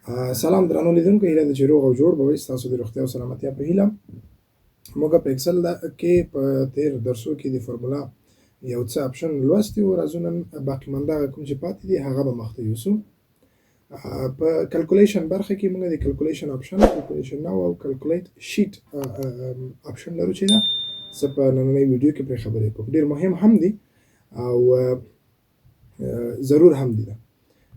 سلام درنو لیدونکو، هیله ده چې روغ او جوړ به وئ. ستاسو د روغتیا او سلامتیا په هیله. موږ په اکسل کې په تیر درسو کې د فارمولا یو څه اپشن لوستي وو. راځو نن باقي مانده کوم چې پاتې دي هغه به مخته یوسو. په کلکولیشن برخه کې موږ د کلکولیشن اپشن، کلکولیشن ناو او کلکولیټ شیټ اپشن لرو چې دا زه په نننۍ ویډیو کې پرې خبرې کوم. ډېر مهم هم دی او ضرور هم دی.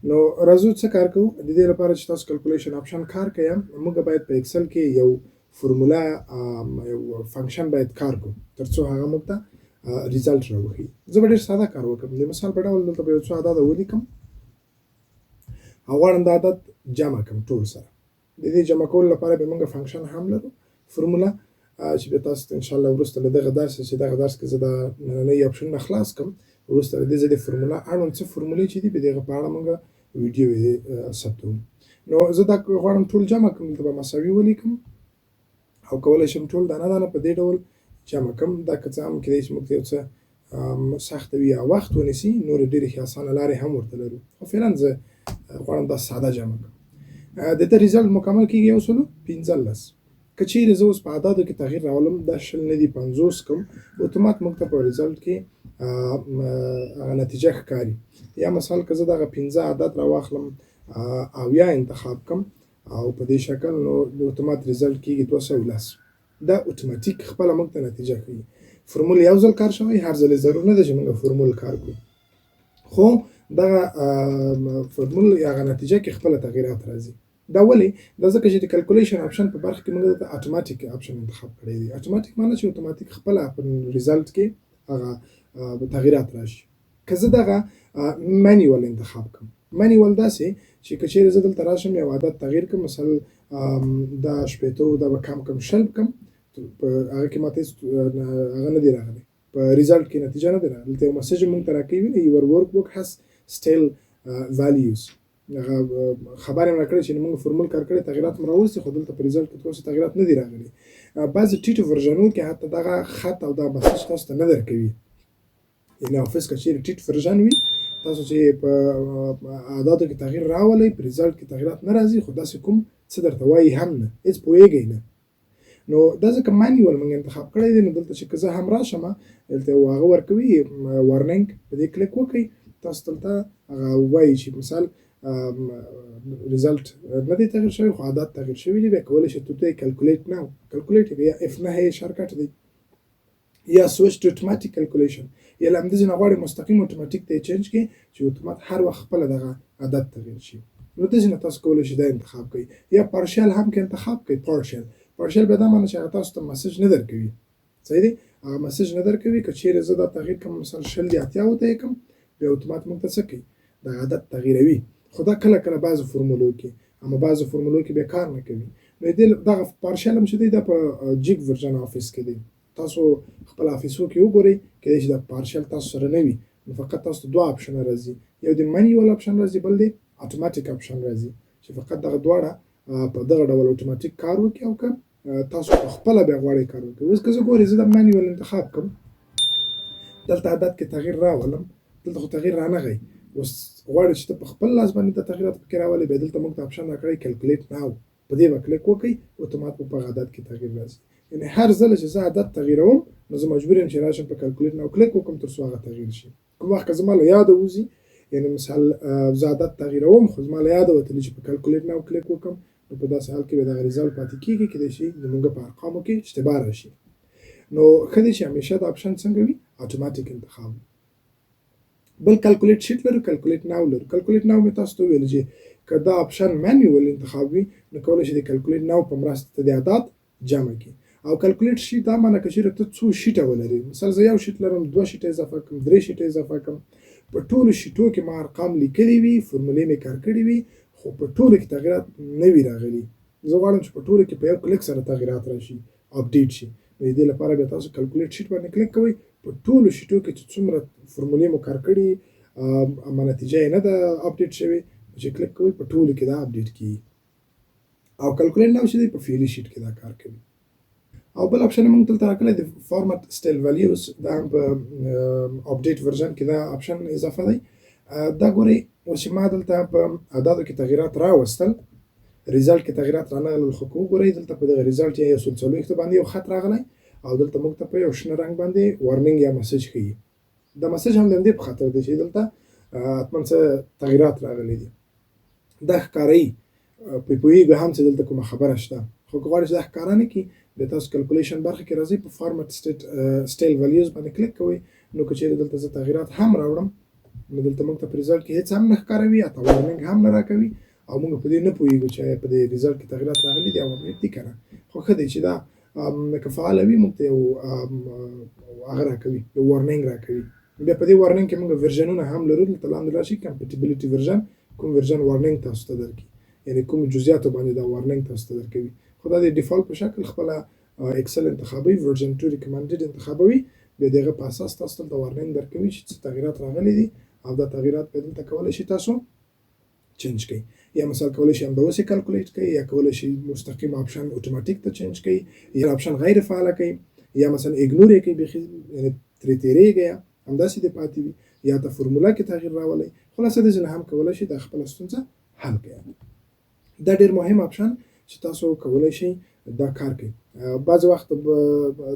نو راځو څه کار کوو. د دې لپاره چې تاسو کلکولیشن اپشن کار کوئ، موږ باید په اکسل کې یو فارمولا یو فنکشن باید کار کوو تر څو هغه موږ ته ریزلټ راوښیي. زه به ډېر ساده کار وکړم. د مثال په ډول دلته به یو څو عدد ولیکم او غواړم دا عدد جمع کړم ټول سره. د دې جمع کولو لپاره به موږ فنکشن هم لرو، فارمولا چې به تاسو ته انشاءالله وروسته له دغه درس چې دغه درس کې زه دا نننۍ اپشنونه خلاص کړم، وروسته له دې زه د فارمولا اړوند څه فارمولې چې دي په دغه په اړه موږ ویډیو ثبتوم. نو زه دا غواړم ټول جمع کړم، دلته به مساوي ولیکم او کولی شم ټول دانه دانه په دې ډول جمع کړم. دا که څه هم کیدای شي موږ ته یو څه سخته وي یا وخت ونیسي، نورې ډېرې ښې اسانه لارې هم ورته لرو، خو فعلا زه غواړم دا ساده جمع کړم. دته ریزلټ مکمل کېږي 115. که چیرې زه اوس په عددو کې تغییر راولم، دا 0 نه دي 50 کړم، اتومات موږ ته په ریزلټ کې هغه نتیجه ښکاري. یا مثال که زه دغه 15 عدد راواخلم او یا انتخاب کړم او په دې شکل، نو د اتومات ریزلټ کېږي 210. دا اتوماتیک خپله موږ ته نتیجه ښیي. فارمول یو ځل کار شوی، هر ځل ضرور نه ده چې موږ فارمول کار کړو، خو دغه فارمول هغه نتیجه کې خپله تغییرات راځي. دا ولې؟ دا ځکه چې د کلکولیشن اپشن په برخه کې موږ دلته اتوماتیک اپشن انتخاب کړی دی. اتوماتیک معنی چې اتوماتیک خپله په ریزلټ کې هغه تغییرات راشي. که زه دغه مینیول انتخاب کړم، مینیول داسې چې که چیرې زه دلته راشم یو عدد تغییر کړم، مثلا دا 80 دا به کم کم 0 کړم، په هغه کې ماته هغه نه دی راغلی، په ریزلټ کې نتیجه نه دی راغلی. دلته یو میسج موږ ته راکوي، یور ورک بک هاز still values. هغه خبر یې راکړی چې موږ فارمول کار کړی، تغییرات مو راوستي، خو دلته په ریزلټ کې تاسو تغییرات نه دی راغلي. بعضې ټیټو ورژنونو کې حتی دغه خط او دا میسج تاسو ته نه درکوي. یعنې افس که چیرې ټیټ ورژن وي، تاسو چې په عددو کې تغییر راولئ، په ریزلټ کې تغییرات نه راځي، خو داسې کوم څه درته وایي هم نه، هېڅ پوهېږئ نه. نو دا ځکه مانیول موږ انتخاب کړی دی. نو دلته چې که زه هم راشم، دلته هغه ورکوي وارننګ، په دې کلیک وکړئ، تاسو دلته هغه وایي چې مثال ریزلټ نه دی تغییر شوی، خو عدد تغییر شوی دی. بیا کولی شئ تو کلکولیټ ناو، کلکولیټ یا F9 شارټکټ دی، یا سویچ ټو اتوماتیک کلکولیشن، یا له همدې نه غواړئ مستقیم اتوماتیک ته یې چینج کړئ چې اتومات هر وخت خپله دغه عدد تغییر شي. نو داسې نه تاسو کولی شئ دا انتخاب کړئ. یا پارشل هم که انتخاب کړئ، پارشل به دا معنی چې هغه تاسو ته مسج نه درکوي. صحیح دی؟ هغه مسج نه درکوي. که چیرې زه دا تغییر کړم، مثلا 0 دي 80 ته یې کړم، بیا اتومات موږ ته څه کوي؟ دا عدد تغییروي. خو دا کله کله بعضو فارمولو کې، اما بعضو فارمولو کې بیا کار نه کوي. نو دغه پارشل هم چې دی دا په جیګ ورژن افس کې دی. تاسو خپل افیسو کې وګورئ، کېدای شي دا پارشل تاسو سره نه وي، نو فقط تاسو ته 2 اپشنه راځي، یو د مینیول اپشن راځي، بل د اتوماتیک اپشن راځي، چې فقط دغه دواړه په دغه ډول اتوماتیک کار وکړي. او که تاسو په خپله بیا غواړئ کار وکړئ. اوس که زه ګورئ زه د مینیول انتخاب کړم، دلته عدد کې تغییر راولم، دلته خو تغییر رانغی. اوس غواړئ چې ته په خپل لاس باندې د تغییرات پکې راولئ، بیا دلته موږ ته اپشن راکړی کلکولیټ ناو، په دې به کلیک وکړئ، اتومات په عدد کې تغییر راځي. یعنې هر ځل چې زه عدد تغییروم، نو زه مجبور یم چې راشم په کلکولیټ ناو کلیک وکړم تر څو هغه تغییر شي. کوم وخت که زما له یاده وځي، یعنې مثال زه عدد تغییروم خو زما له یاده وتلی چې په کلکولیټ ناو کلیک وکړم، نو په داسې حال کې به دغه ریزلټ پاتې کېږي، کېدای شي زموږ په ارقامو کې اشتباه راشي. نو ښه دی چې همیشه دا اپشن څنګه وي؟ اتوماتیک انتخاب. بل کلکولیټ شیټ لرو، کلکولیټ ناو لرو. کلکولیټ ناو مې تاسو ته وویل چې که دا اپشن مینیول انتخاب وي، نو کولی شي د کلکولیټ ناو په مرسته ته د عدد جمع کړي. او کلکولیټ شیټ دا معنی که چیرې ته څو شیټه ولري، مثلا زه یو شیټ لرم، 2 شیټه اضافه کړم، 3 شیټه اضافه کړم، په ټولو شیټو کې ما ارقام لیکلي وي، فارمولې مې کار کړي وي، خو په ټولو کې تغییرات نه وي راغلي. زه غواړم چې په ټولو کې په یو کلیک سره تغییرات راشي، اپډیټ شي. نو د دې لپاره بیا تاسو کلکولیټ شیټ باندې کلیک کوئ، په ټولو شیټو کې چې څومره فارمولې مو کار کړي اما نتیجه یې نه ده اپډیټ شوې، چې کلیک کوئ په ټولو کې دا اپډیټ کیږي. او کلکولیټ ناو چې دی په فعلي شیټ کې دا کار کوي. او بل اپشن موږ دلته راکړی د فارمټ سټایل ویلیوز، دا په اپډیټ ورژن کې دا اپشن اضافه دی. دا ګورئ اوس چې ما دلته په عددو کې تغییرات راوستل، ریزلټ کې تغیرات رانغلل خو وګورئ دلته په دغه ریزلټ یا 140 باندې یو خط راغلی او دلته موږ ته په یو شنه رنګ باندې وارنینګ یا میسج ښیي. دا میسج هم د دې په خاطر دی چې دلته حتما څه تغیرات راغلي دي. دا ښکاري په پوهېږو هم چې دلته کومه خبره شته، خو که غواړئ چې دا ښکاره نه کړي د تاسو کلکولیشن برخه کې راځئ په فارمټ سټیل ولیوز باندې کلیک کوئ. نو که چیرې دلته زه تغیرات هم راوړم نو دلته موږ ته په ریزلټ کې هیڅ هم نه ښکاروي یا وارنینګ هم نه راکوي او موږ په دې نه پوهېږو چې په دې ریزلټ کې تغیرات راغلي دي او دي که نه. خو ښه دی چې دا که فعاله وي موږ ته یو هغه راکوي، یو وارنینګ راکوي. بیا په دې وارنینګ کې موږ ورژنونه هم لرو، دلته لاندې راشي کمپیټیبلیټي ورژن کوم ورژن وارنینګ تاسو ته درکړي، یعنی کوم جزئیاتو باندې دا وارنینګ تاسو ته درکوي. خو دا د ډیفالت په شکل خپله اکسل انتخابوي، ورژن 2 ریکمنډډ انتخابوي، بیا د هغه په اساس تاسو ته د وارنینګ درکوي چې څه تغیرات راغلي دي او دا تغیرات به دلته کولی شي تاسو چینج کړئ. یا مثال کولی شي همداسې کلکولیټ کړئ، یا کولی شي مستقیم آپشن اتوماتیک ته چینج کړئ، یا آپشن غیر فعاله کړئ، یا مثلا اګنور یې کړئ بیخي یعنې ترې تېرېږئ یا همداسې دې پاتې وي، یا د فرموله کې تغییر راولئ. خلاصه دې ځینې هم کولی شي دا خپله ستونزه حل کړئ. دا ډېر مهم آپشن چې تاسو کولی شئ دا کار کوي. بعضې وخت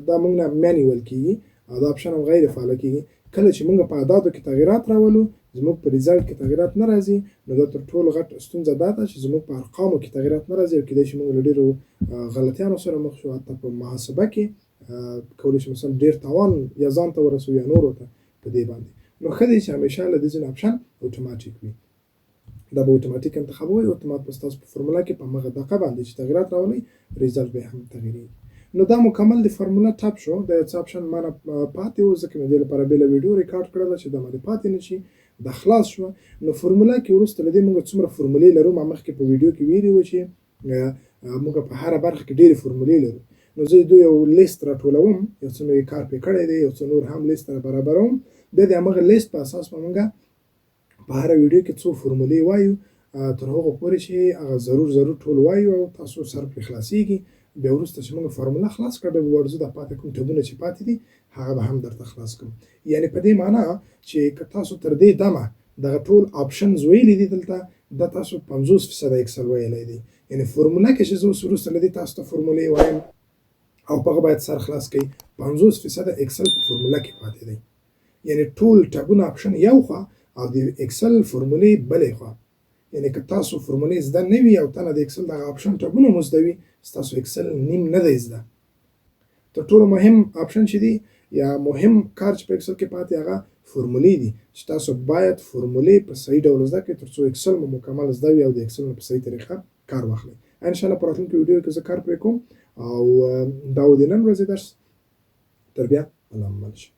دا موږ نه مینیول کېږي او دا آپشن هم غیر فعاله کېږي. کله چې موږ په اعدادو کې تغیرات راولو زموږ په ریزلټ کې تغیرات نه راځي، نو دا تر ټولو غټ ستونزه دا ده چې زموږ په ارقامو کې تغیرات نه راځي او کېدای شي موږ له ډېرو غلطیانو سره مخ شو. حتی په محاسبه کې کولی شي مثلا ډېر تاوان یا ځان ته ورسوو یا نورو ته په دې باندې. نو ښه دی چې همیشه له دې ځینې آپشن اتوماتیک وي. دا به اتوماتیک انتخابوي، اتومات به ستاسو په فرموله کې په همغه دقه باندې چې تغیرات راولئ ریزلټ به هم تغیرېږي. نو دا مکمل د فرموله ټاپ شو. دا یو څه آپشن ما نه پاتې و ځکه مې دې لپاره بېله ویډیو ریکارډ کړله چې دا مې پاتې نه شي. دا خلاص شوه. نو فرموله کې وروسته له دې موږ څومره فرمولې لرو، ما مخکې په ویډیو کې ویلي وو چې موږ په هره برخه کې ډېرې فرمولې لرو. نو زه دوی یو لیست راټولوم، یو څه مې کار پرې کړی دی، یو څه نور هم لیست را برابروم. بیا د همغه لیست په اساس به موږ په هره ویډیو کې څو فرمولې وایو تر هغو پورې چې هغه ضرور ټول وایو او تاسو سر پرې خلاصېږي. بیا وروسته چې موږ فرموله خلاص کړه بیا به ورځو دا پاتې کوم ټبونه چې پاتې دي هغه به هم درته خلاص کړم. یعنې په دې معنا چې که تاسو تر دې دمه دغه ټول آپشنز ویلي دي دلته دا تاسو 50% اکسل ویلی دی. یعنې فرموله کې چې زه اوس وروسته له دې تاسو ته فرمولې وایم او په هغه باید سر خلاص کړئ، 50% اکسل په فرموله کې پاتې دی. یعنې ټول ټبونه آپشن یو خوا او د اکسل فرمولې بلې خوا. یعنې که تاسو فرمولې زده نه وي او تنه د اکسل دغه آپشن ټبونه مو زده وي ستاسو اکسل نیم نه دی زده. تر ټولو مهم آپشن چې دی یا مهم کار چې په اکسل کې پاتې هغه فرمولې دي چې تاسو باید فرمولې په صحیح ډول زده کړئ تر څو اکسل مو مکمل زده وي او د اکسل په صحیح طریقه کار واخلئ. انشاءالله په راتلونکي ویډیو کې زه کار پرې کوم او دا و د نن ورځې درس. تر بیا الله مل شي.